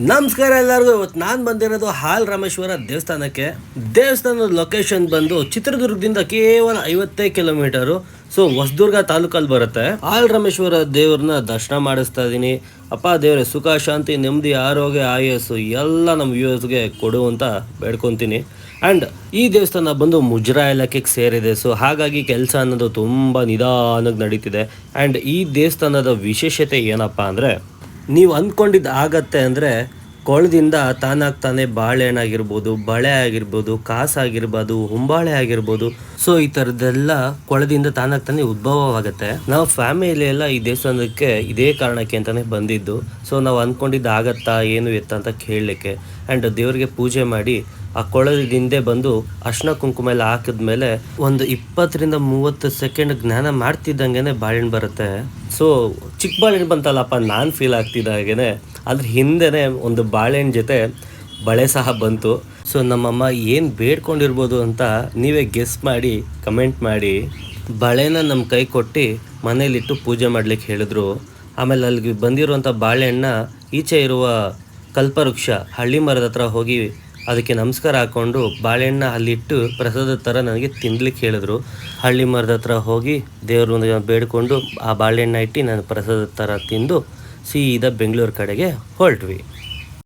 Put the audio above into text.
ನಮಸ್ಕಾರ ಎಲ್ಲರಿಗೂ. ಇವತ್ತು ನಾನು ಬಂದಿರೋದು ಹಾಲ್ ರಾಮೇಶ್ವರ ದೇವಸ್ಥಾನಕ್ಕೆ. ದೇವಸ್ಥಾನದ ಲೊಕೇಶನ್ ಬಂದು ಚಿತ್ರದುರ್ಗದಿಂದ ಕೇವಲ 50 ಕಿಲೋಮೀಟರು. ಸೊ ಹೊಸದುರ್ಗ ತಾಲೂಕಲ್ಲಿ ಬರುತ್ತೆ. ಹಾಲ್ ರಾಮೇಶ್ವರ ದೇವ್ರನ್ನ ದರ್ಶನ ಮಾಡಿಸ್ತಾ ಇದ್ದೀನಿ. ಅಪ್ಪ ದೇವ್ರೆ ಸುಖ ಶಾಂತಿ ನೆಮ್ಮದಿ ಆರೋಗ್ಯ ಆಯಸ್ಸು ಎಲ್ಲ ನಮ್ಮ ವ್ಯೂವರ್ಸ್ಗೆ ಕೊಡು ಅಂತ ಬೇಡ್ಕೊತೀನಿ. ಆ್ಯಂಡ್ ಈ ದೇವಸ್ಥಾನ ಬಂದು ಮುಜರಾಯಿ ಇಲಾಖೆಗೆ ಸೇರಿದೆ. ಸೊ ಹಾಗಾಗಿ ಕೆಲಸ ಅನ್ನೋದು ತುಂಬ ನಿಧಾನಕ್ಕೆ ನಡೀತಿದೆ. ಆ್ಯಂಡ್ ಈ ದೇವಸ್ಥಾನದ ವಿಶೇಷತೆ ಏನಪ್ಪ ಅಂದರೆ, ನೀವು ಅಂದ್ಕೊಂಡಿದ್ದು ಆಗತ್ತೆ ಅಂದರೆ ಕೊಳದಿಂದ ತಾನಾಗ್ತಾನೆ ಬಾಳೆಹಣ್ಣಾಗಿರ್ಬೋದು, ಬಳೆ ಆಗಿರ್ಬೋದು, ಕಾಸಾಗಿರ್ಬೋದು, ಹೊಂಬಾಳೆ ಆಗಿರ್ಬೋದು. ಸೊ ಈ ಥರದ್ದೆಲ್ಲ ಕೊಳದಿಂದ ತಾನಾಗ್ತಾನೆ ಉದ್ಭವವಾಗುತ್ತೆ. ನಾವು ಫ್ಯಾಮಿಲಿ ಎಲ್ಲ ಈ ದೇವಸ್ಥಾನಕ್ಕೆ ಇದೇ ಕಾರಣಕ್ಕೆ ಅಂತಲೇ ಬಂದಿದ್ದು. ಸೊ ನಾವು ಅಂದ್ಕೊಂಡಿದ್ದು ಆಗತ್ತಾ ಏನು ಎತ್ತ ಅಂತ ಕೇಳಲಿಕ್ಕೆ. ಆ್ಯಂಡ್ ದೇವರಿಗೆ ಪೂಜೆ ಮಾಡಿ ಆ ಕೊಳದಿಂದ ಬಂದು ಅರ್ಶಿನ ಕುಂಕುಮ ಎಲ್ಲ ಹಾಕಿದ್ಮೇಲೆ ಒಂದು 20-30 ಸೆಕೆಂಡ್ ಜ್ಞಾನ ಮಾಡ್ತಿದ್ದಂಗೆ ಬಾಳೆಹಣ್ಣು ಬರುತ್ತೆ. ಸೊ ಚಿಕ್ಕ ಬಾಳೆಹಣ್ಣು ಬಂತಲ್ಲಪ್ಪ ನಾನು ಫೀಲ್ ಆಗ್ತಿದ್ದಾಗೇನೆ ಅದ್ರ ಹಿಂದೆನೇ ಒಂದು ಬಾಳೆಹಣ್ಣು ಜೊತೆ ಬಳೆ ಸಹ ಬಂತು. ಸೊ ನಮ್ಮಮ್ಮ ಏನು ಬೇಡ್ಕೊಂಡಿರ್ಬೋದು ಅಂತ ನೀವೇ ಗೆಸ್ ಮಾಡಿ ಕಮೆಂಟ್ ಮಾಡಿ. ಬಳೆನ ನಮ್ಮ ಕೈ ಕೊಟ್ಟು ಮನೇಲಿಟ್ಟು ಪೂಜೆ ಮಾಡ್ಲಿಕ್ಕೆ ಹೇಳಿದ್ರು. ಆಮೇಲೆ ಅಲ್ಲಿಗೆ ಬಂದಿರುವಂಥ ಬಾಳೆಹಣ್ಣ ಈಚೆ ಇರುವ ಕಲ್ಪವೃಕ್ಷ ಹಳ್ಳಿ ಮರದ ಹತ್ರ ಹೋಗಿ ಅದಕ್ಕೆ ನಮಸ್ಕಾರ ಹಾಕ್ಕೊಂಡು ಬಾಳೆಹಣ್ಣ ಅಲ್ಲಿಟ್ಟು ಪ್ರಸಾದದ ಥರ ನನಗೆ ತಿನ್ಲಿಕ್ಕೆ ಹೇಳಿದ್ರು. ಹಳ್ಳಿ ಮರದ ಹತ್ರ ಹೋಗಿ ದೇವ್ರ ಬೇಡಿಕೊಂಡು ಆ ಬಾಳೆಹಣ್ಣ ಇಟ್ಟು ನಾನು ಪ್ರಸಾದದ ಥರ ತಿಂದು ಸೀದಾ ಬೆಂಗಳೂರು ಕಡೆಗೆ ಹೊರಟ್ವಿ.